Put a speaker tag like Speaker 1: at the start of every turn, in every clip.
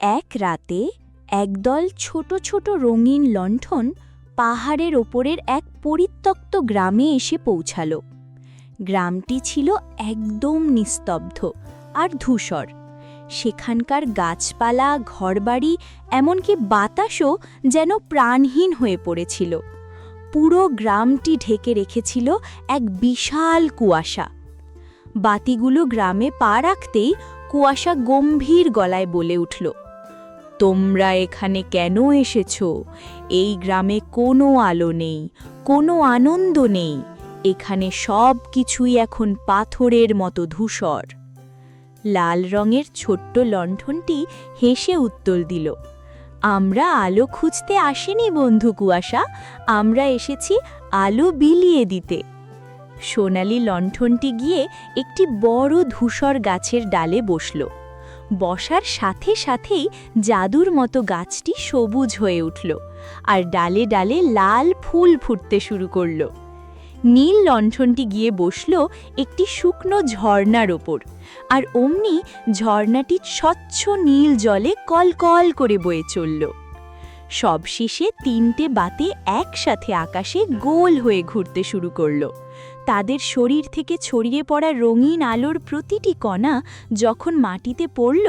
Speaker 1: এক রাতে একদল ছোট ছোট রঙিন লণ্ঠন পাহাড়ের ওপরের এক পরিত্যক্ত গ্রামে এসে পৌঁছাল। গ্রামটি ছিল একদম নিস্তব্ধ আর ধূসর। সেখানকার গাছপালা, ঘরবাড়ি, এমনকি বাতাসও যেন প্রাণহীন হয়ে পড়েছিল। পুরো গ্রামটি ঢেকে রেখেছিল এক বিশাল কুয়াশা। বাতিগুলো গ্রামে পা রাখতেই কুয়াশা গম্ভীর গলায় বলে উঠল, তোমরা এখানে কেন এসেছ? এই গ্রামে কোনো আলো নেই, কোনো আনন্দ নেই। এখানে সব কিছুই এখন পাথরের মতো ধূসর। লাল রঙের ছোট্ট লণ্ঠনটি হেসে উত্তর দিল, আমরা আলো খুঁজতে আসিনি বন্ধু কুয়াশা, আমরা এসেছি আলো বিলিয়ে দিতে। সোনালি লণ্ঠনটি গিয়ে একটি বড় ধূসর গাছের ডালে বসল। বসার সাথে সাথেই জাদুর মতো গাছটি সবুজ হয়ে উঠল আর ডালে ডালে লাল ফুল ফুটতে শুরু করল। নীল লণ্ঠনটি গিয়ে বসল একটি শুকনো ঝর্ণার ওপর, আর অমনি ঝর্ণাটি স্বচ্ছ নীল জলে কলকল করে বয়ে চলল। সবশেষে তিনটে বাতি একসাথে আকাশে গোল হয়ে ঘুরতে শুরু করল। তাদের শরীর থেকে ছড়িয়ে পড়া রঙিন আলোর প্রতিটি কণা যখন মাটিতে পড়ল,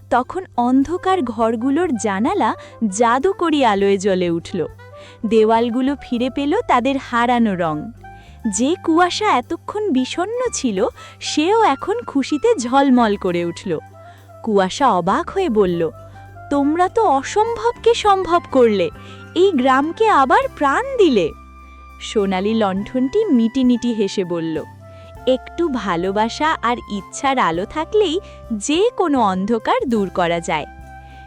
Speaker 1: তখন অন্ধকার ঘরগুলোর জানালা জাদুকরি আলোয় জ্বলে উঠল। দেওয়ালগুলো ফিরে পেল তাদের হারানো রং। যে কুয়াশা এতক্ষণ বিষণ্ণ ছিল, সেও এখন খুশিতে ঝলমল করে উঠল। কুয়াশা অবাক হয়ে বলল, তোমরা তো অসম্ভবকে সম্ভব করলে, এই গ্রামকে আবার প্রাণ দিলে। সোনালি লণ্ঠনটি মিটিমিটি হেসে বলল, একটু ভালোবাসা আর ইচ্ছার আলো থাকলেই যে কোনো অন্ধকার দূর করা যায়।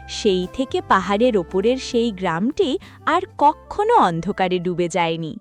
Speaker 1: সেই থেকে পাহাড়ের ওপরের সেই গ্রামটি আর কখনো অন্ধকারে ডুবে যায়নি।